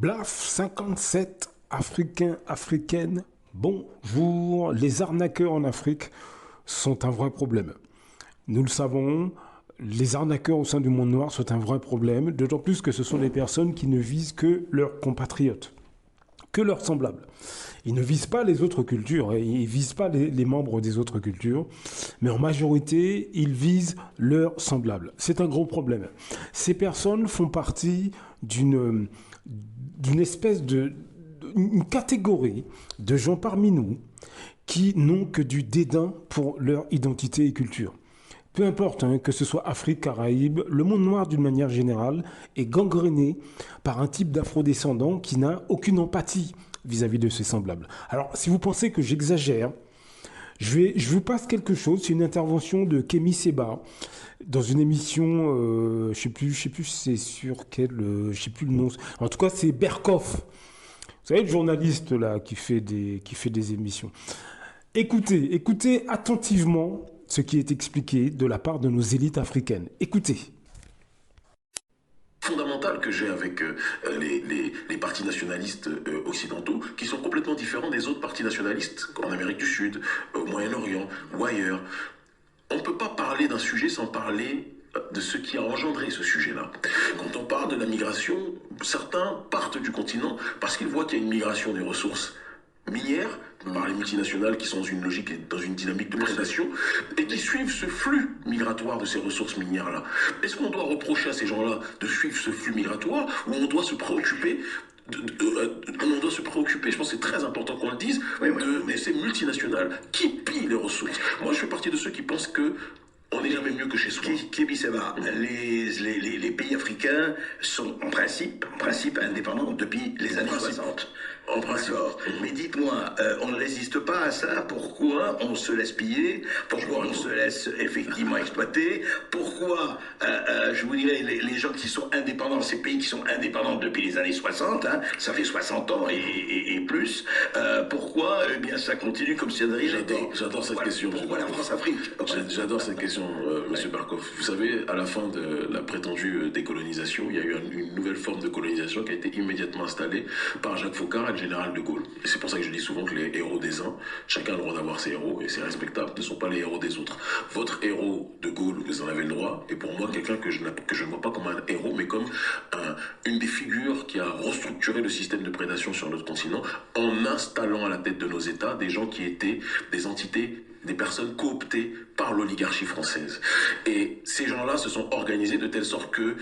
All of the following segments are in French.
Blaf 57, Africains, Africaines, bonjour. Les arnaqueurs en Afrique sont un vrai problème. Nous le savons, les arnaqueurs au sein du monde noir sont un vrai problème, d'autant plus que ce sont des personnes qui ne visent que leurs compatriotes, que leurs semblables. Ils ne visent pas les autres cultures, ils ne visent pas les membres des autres cultures, mais en majorité, ils visent leurs semblables. C'est un gros problème. Ces personnes font partie d'une espèce une catégorie de gens parmi nous qui n'ont que du dédain pour leur identité et culture. Peu importe, que ce soit Afrique, Caraïbes, le monde noir d'une manière générale est gangréné par un type d'afrodescendant qui n'a aucune empathie vis-à-vis de ses semblables. Alors, si vous pensez que j'exagère, je vous passe quelque chose. C'est une intervention de Kémy Séba dans une émission, je sais plus si c'est sur quel, je sais plus le nom. En tout cas, c'est Berkoff. Vous savez, le journaliste là qui fait des émissions. Écoutez attentivement ce qui est expliqué de la part de nos élites africaines. Écoutez. Fondamental que j'ai avec les partis nationalistes occidentaux qui sont complètement différents des autres partis nationalistes en Amérique du Sud, au Moyen-Orient ou ailleurs. On ne peut pas parler d'un sujet sans parler de ce qui a engendré ce sujet-là. Quand on parle de la migration, certains partent du continent parce qu'ils voient qu'il y a une migration des ressources minières par les multinationales qui sont dans une logique et dans une dynamique de prédation et qui suivent ce flux migratoire de ces ressources minières-là. Est-ce qu'on doit reprocher à ces gens-là de suivre ce flux migratoire ou on doit se préoccuper je pense que c'est très important qu'on le dise, de ces multinationales qui pillent les ressources. Moi, je fais partie de ceux qui pensent que on n'est jamais mieux que chez soi. Kémy Séba, les pays africains sont en principe indépendants depuis les années 60. En principe. Mais dites-moi, on ne résiste pas à ça. Pourquoi on se laisse piller? Pourquoi on se laisse effectivement exploiter? Pourquoi, je vous dirais, les gens qui sont indépendants, ces pays qui sont indépendants depuis les années 60, ça fait 60 ans et plus, pourquoi eh bien, ça continue comme si ça n'avait jamais été? J'adore cette question. Pourquoi la France-Afrique? J'adore cette question, monsieur Berkoff. Vous savez, à la fin de la prétendue décolonisation, il y a eu une nouvelle forme de colonisation qui a été immédiatement installée par Jacques Foccart et le général de Gaulle. Et c'est pour ça que je dis souvent que les héros des uns, chacun a le droit d'avoir ses héros, et c'est respectable, ne sont pas les héros des autres. Votre héros de Gaulle, vous en avez le droit, et pour moi, quelqu'un que je ne vois pas comme un héros, mais comme une des figures qui a restructuré le système de prédation sur notre continent en installant à la tête de nos États des gens qui étaient des entités, des personnes cooptées par l'oligarchie française. Et ces gens-là se sont organisés de telle sorte que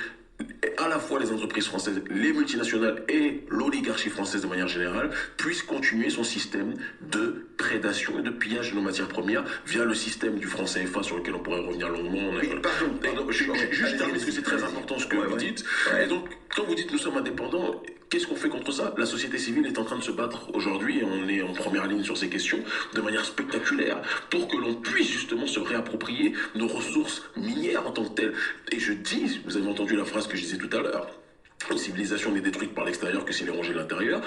à la fois les entreprises françaises, les multinationales et l'oligarchie française de manière générale puissent continuer son système de prédation et de pillage de nos matières premières via le système du franc CFA sur lequel on pourrait revenir longuement. Pardon, juste terminer parce que c'est très important ce que vous dites. Et donc, quand vous dites nous sommes indépendants, qu'est-ce qu'on fait contre ça? La société civile est en train de se battre aujourd'hui, et on est en première ligne sur ces questions, de manière spectaculaire, pour que l'on puisse justement se réapproprier nos ressources minières en tant que telles. Et je dis, vous avez entendu la phrase que je disais tout à l'heure, une civilisation n'est détruite par l'extérieur que si elle est rongée de l'intérieur.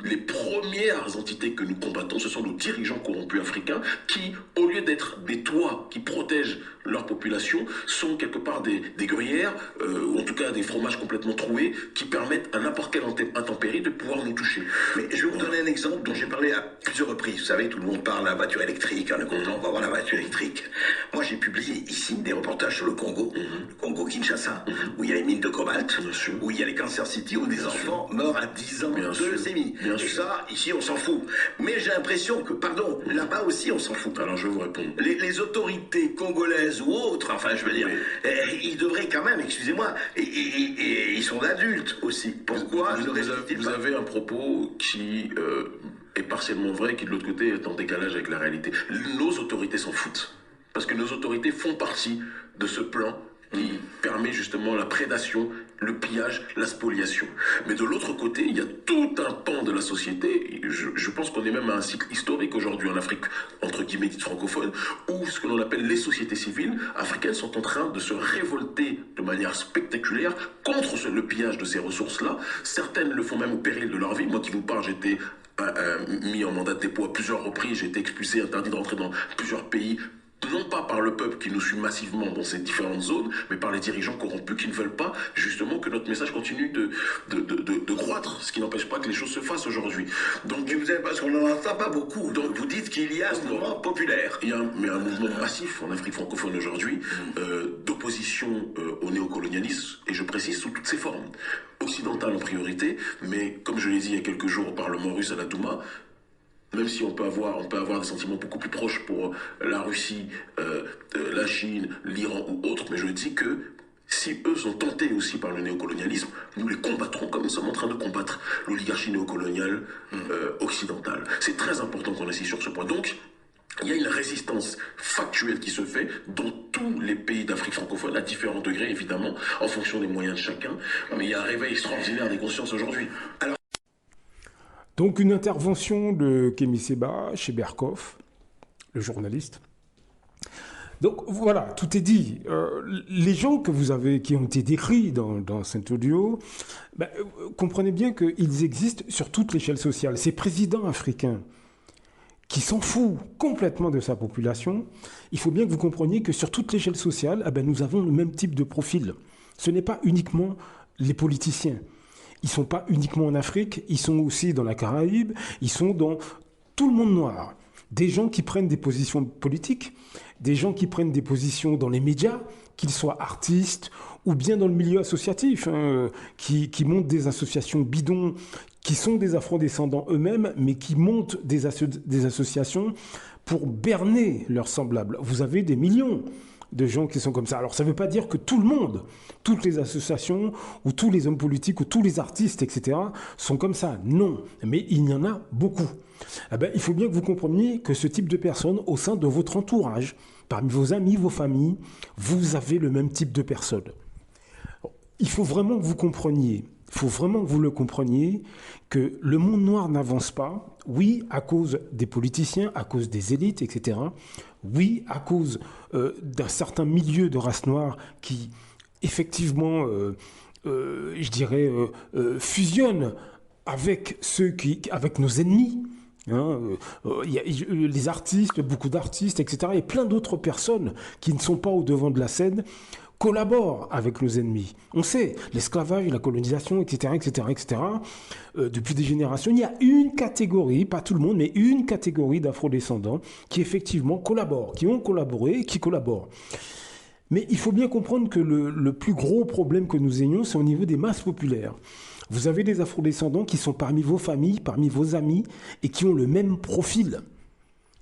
Les premières entités que nous combattons, ce sont nos dirigeants corrompus africains qui, au lieu d'être des toits qui protègent leur population, sont quelque part des gruyères, ou en tout cas des fromages complètement troués, qui permettent à n'importe quelle intempérie de pouvoir nous toucher. Mais je vais vous donner un exemple dont j'ai parlé à plusieurs reprises. Vous savez, tout le monde parle de la voiture électrique, le content, on va voir la voiture électrique. Moi, j'ai publié ici des reportages sur le Congo, le Congo-Kinshasa, où il y a les mines de cobalt, où il y a les Cancer City, où des enfants meurent à 10 ans de leucémie. Et ça, ici, on s'en fout. Mais j'ai l'impression que, là-bas aussi, on s'en fout. Alors, je vais vous répondre. Les autorités congolaises ou autres, enfin, je veux dire, ils devraient quand même, excusez-moi, et ils sont adultes aussi. Pourquoi vous avez un propos qui est partiellement vrai et qui, de l'autre côté, est en décalage avec la réalité. Nos autorités s'en foutent. Parce que nos autorités font partie de ce plan qui permet justement la prédation, le pillage, la spoliation. Mais de l'autre côté, il y a tout un pan de la société, je pense qu'on est même à un cycle historique aujourd'hui en Afrique, entre guillemets dite francophone, où ce que l'on appelle les sociétés civiles africaines sont en train de se révolter de manière spectaculaire contre le pillage de ces ressources-là. Certaines le font même au péril de leur vie. Moi qui vous parle, j'étais mis en mandat de dépôt à plusieurs reprises, j'ai été expulsé, interdit de rentrer dans plusieurs pays non pas par le peuple qui nous suit massivement dans ces différentes zones, mais par les dirigeants corrompus qui ne veulent pas justement que notre message continue de croître, ce qui n'empêche pas que les choses se fassent aujourd'hui. Donc, vous avez, parce qu'on n'en entend pas beaucoup. Donc vous dites qu'il y a ce mouvement populaire. Il y a un mouvement massif en Afrique francophone aujourd'hui d'opposition au néocolonialisme, et je précise sous toutes ses formes. Occidentale en priorité, mais comme je l'ai dit il y a quelques jours au Parlement russe à la Douma, même si on peut avoir des sentiments beaucoup plus proches pour la Russie, la Chine, l'Iran ou autres, mais je dis que si eux sont tentés aussi par le néocolonialisme, nous les combattrons comme nous sommes en train de combattre l'oligarchie néocoloniale occidentale. C'est très important qu'on insiste sur ce point. Donc, il y a une résistance factuelle qui se fait dans tous les pays d'Afrique francophone, à différents degrés évidemment, en fonction des moyens de chacun. Mais il y a un réveil extraordinaire des consciences aujourd'hui. Alors, donc une intervention de Kémy Séba chez Berkoff, le journaliste. Donc voilà, tout est dit. Les gens qui ont été décrits dans cet audio, comprenez bien qu'ils existent sur toute l'échelle sociale. Ces présidents africains qui s'en fout complètement de sa population, il faut bien que vous compreniez que sur toute l'échelle sociale, nous avons le même type de profil. Ce n'est pas uniquement les politiciens. Ils ne sont pas uniquement en Afrique, ils sont aussi dans la Caraïbe, ils sont dans tout le monde noir. Des gens qui prennent des positions politiques, des gens qui prennent des positions dans les médias, qu'ils soient artistes ou bien dans le milieu associatif, qui montent des associations bidons, qui sont des afrodescendants eux-mêmes, mais qui montent des associations pour berner leurs semblables. Vous avez des millions de gens qui sont comme ça. Alors ça ne veut pas dire que tout le monde, toutes les associations, ou tous les hommes politiques, ou tous les artistes, etc., sont comme ça. Non, mais il y en a beaucoup. Il faut bien que vous compreniez que ce type de personnes, au sein de votre entourage, parmi vos amis, vos familles, vous avez le même type de personnes. Il faut vraiment que vous compreniez, que le monde noir n'avance pas, oui, à cause des politiciens, à cause des élites, etc. Oui, à cause d'un certain milieu de race noire qui, effectivement, fusionne avec avec nos ennemis. Les artistes, beaucoup d'artistes, etc. et plein d'autres personnes qui ne sont pas au devant de la scène collaborent avec nos ennemis. On sait, l'esclavage, la colonisation, etc., etc., etc. Depuis des générations, il y a une catégorie, pas tout le monde, mais une catégorie d'afrodescendants qui effectivement collaborent, qui ont collaboré et qui collaborent. Mais il faut bien comprendre que le plus gros problème que nous ayons, c'est au niveau des masses populaires. Vous avez des afrodescendants qui sont parmi vos familles, parmi vos amis, et qui ont le même profil.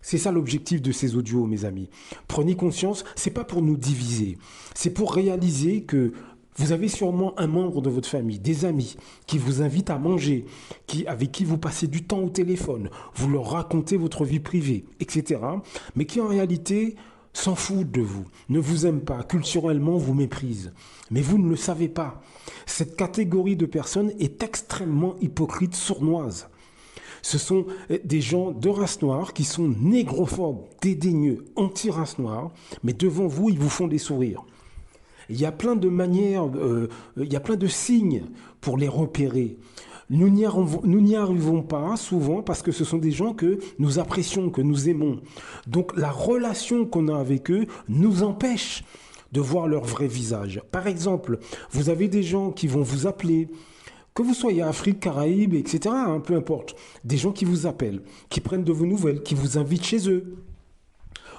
C'est ça l'objectif de ces audios, mes amis. Prenez conscience, c'est pas pour nous diviser. C'est pour réaliser que vous avez sûrement un membre de votre famille, des amis, qui vous invitent à manger, avec qui vous passez du temps au téléphone, vous leur racontez votre vie privée, etc. Mais qui en réalité s'en foutent de vous, ne vous aiment pas, culturellement vous méprisent. Mais vous ne le savez pas. Cette catégorie de personnes est extrêmement hypocrite, sournoise. Ce sont des gens de race noire qui sont négrophobes, dédaigneux, anti-race noire, mais devant vous, ils vous font des sourires. Il y a plein de manières, il y a plein de signes pour les repérer. Nous n'y arrivons pas souvent parce que ce sont des gens que nous apprécions, que nous aimons. Donc la relation qu'on a avec eux nous empêche de voir leur vrai visage. Par exemple, vous avez des gens qui vont vous appeler, que vous soyez Afrique, Caraïbes, etc., peu importe. Des gens qui vous appellent, qui prennent de vos nouvelles, qui vous invitent chez eux.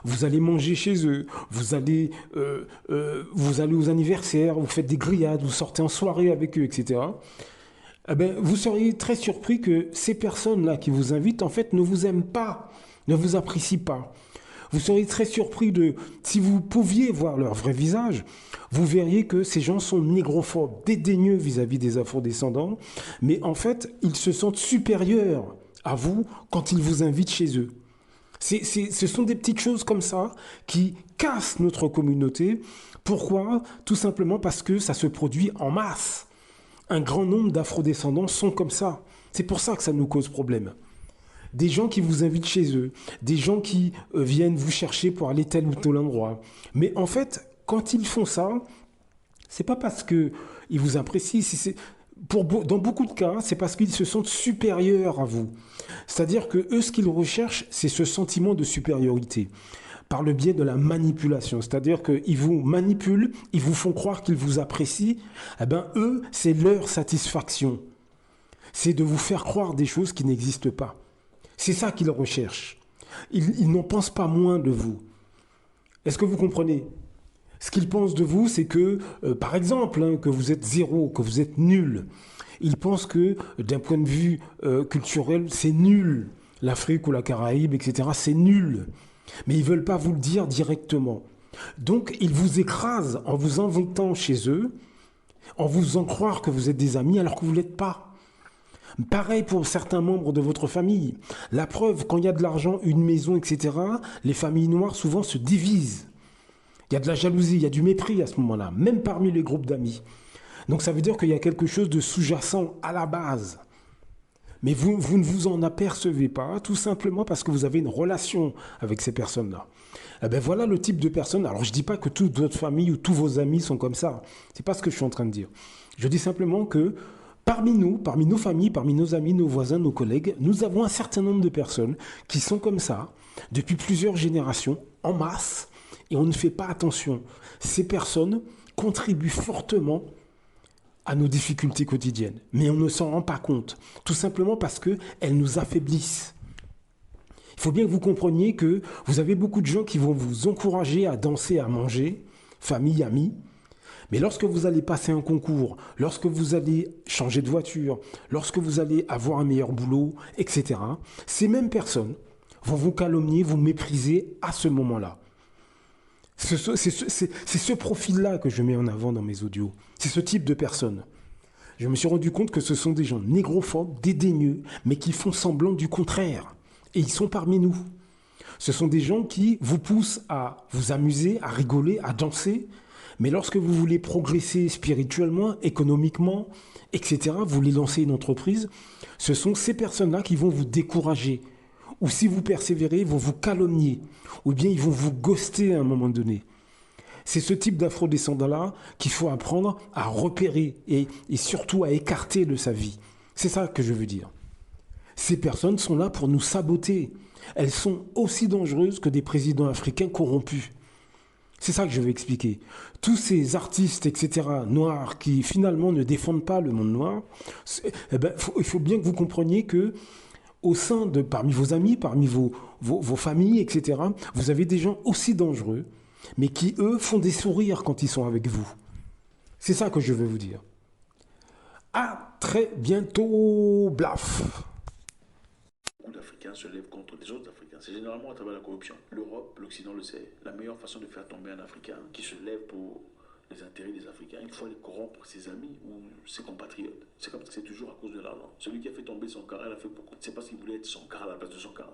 Vous allez manger chez eux, vous allez aux anniversaires, vous faites des grillades, vous sortez en soirée avec eux, etc. Vous seriez très surpris que ces personnes-là qui vous invitent, en fait, ne vous aiment pas, ne vous apprécient pas. Vous seriez très surpris si vous pouviez voir leur vrai visage, vous verriez que ces gens sont négrophobes, dédaigneux vis-à-vis des afrodescendants, mais en fait, ils se sentent supérieurs à vous quand ils vous invitent chez eux. Ce sont des petites choses comme ça qui cassent notre communauté. Pourquoi ? Tout simplement parce que ça se produit en masse. Un grand nombre d'afrodescendants sont comme ça. C'est pour ça que ça nous cause problème. Des gens qui vous invitent chez eux, des gens qui viennent vous chercher pour aller tel ou tel endroit. Mais en fait, quand ils font ça, c'est pas parce qu'ils vous apprécient, dans beaucoup de cas, c'est parce qu'ils se sentent supérieurs à vous. C'est-à-dire que eux, ce qu'ils recherchent, c'est ce sentiment de supériorité. par le biais de la manipulation. C'est-à-dire qu'ils vous manipulent, ils vous font croire qu'ils vous apprécient. Eh bien, eux, c'est leur satisfaction. C'est de vous faire croire des choses qui n'existent pas. C'est ça qu'ils recherchent. Ils n'en pensent pas moins de vous. Est-ce que vous comprenez ? Ce qu'ils pensent de vous, c'est que, par exemple, hein, que vous êtes zéro, que vous êtes nul. Ils pensent que, d'un point de vue culturel, c'est nul. L'Afrique ou la Caraïbe, etc., c'est nul. Mais ils ne veulent pas vous le dire directement. Donc, ils vous écrasent en vous invitant chez eux, en vous faisant croire que vous êtes des amis alors que vous ne l'êtes pas. Pareil pour certains membres de votre famille. La preuve, quand il y a de l'argent, une maison, etc., les familles noires souvent se divisent. Il y a de la jalousie, il y a du mépris à ce moment-là, même parmi les groupes d'amis. Donc ça veut dire qu'il y a quelque chose de sous-jacent à la base. Mais vous ne vous en apercevez pas, tout simplement parce que vous avez une relation avec ces personnes-là. Eh bien voilà le type de personnes. Alors je ne dis pas que toute votre famille ou tous vos amis sont comme ça. Ce n'est pas ce que je suis en train de dire. Je dis simplement que parmi nous, parmi nos familles, parmi nos amis, nos voisins, nos collègues, nous avons un certain nombre de personnes qui sont comme ça depuis plusieurs générations, en masse, et on ne fait pas attention. Ces personnes contribuent fortement à nos difficultés quotidiennes. Mais on ne s'en rend pas compte, tout simplement parce qu'elles nous affaiblissent. Il faut bien que vous compreniez que vous avez beaucoup de gens qui vont vous encourager à danser, à manger, famille, amis. Mais lorsque vous allez passer un concours, lorsque vous allez changer de voiture, lorsque vous allez avoir un meilleur boulot, etc., ces mêmes personnes vont vous calomnier, vous mépriser à ce moment-là. C'est ce profil-là que je mets en avant dans mes audios. C'est ce type de personnes. Je me suis rendu compte que ce sont des gens négrophobes, dédaigneux, mais qui font semblant du contraire. Et ils sont parmi nous. Ce sont des gens qui vous poussent à vous amuser, à rigoler, à danser. Mais lorsque vous voulez progresser spirituellement, économiquement, etc., vous voulez lancer une entreprise, ce sont ces personnes-là qui vont vous décourager. Ou si vous persévérez, ils vont vous calomnier. Ou bien ils vont vous ghoster à un moment donné. C'est ce type d'afro-descendants-là qu'il faut apprendre à repérer et surtout à écarter de sa vie. C'est ça que je veux dire. Ces personnes sont là pour nous saboter. Elles sont aussi dangereuses que des présidents africains corrompus. C'est ça que je veux expliquer. Tous ces artistes, etc., noirs, qui finalement ne défendent pas le monde noir, il faut bien que vous compreniez que au sein de, parmi vos amis, parmi vos familles, etc., vous avez des gens aussi dangereux, mais qui, eux, font des sourires quand ils sont avec vous. C'est ça que je veux vous dire. À très bientôt, blaf. Beaucoup d'Africains se lèvent contre les autres Africains. C'est généralement à travers la corruption. L'Europe, l'Occident le sait. La meilleure façon de faire tomber un Africain qui se lève pour les intérêts des Africains, il faut aller corrompre ses amis ou ses compatriotes. C'est comme ça que c'est toujours à cause de l'argent. Celui qui a fait tomber son cara, il a fait beaucoup. C'est parce qu'il voulait être son cara à la place de son cara.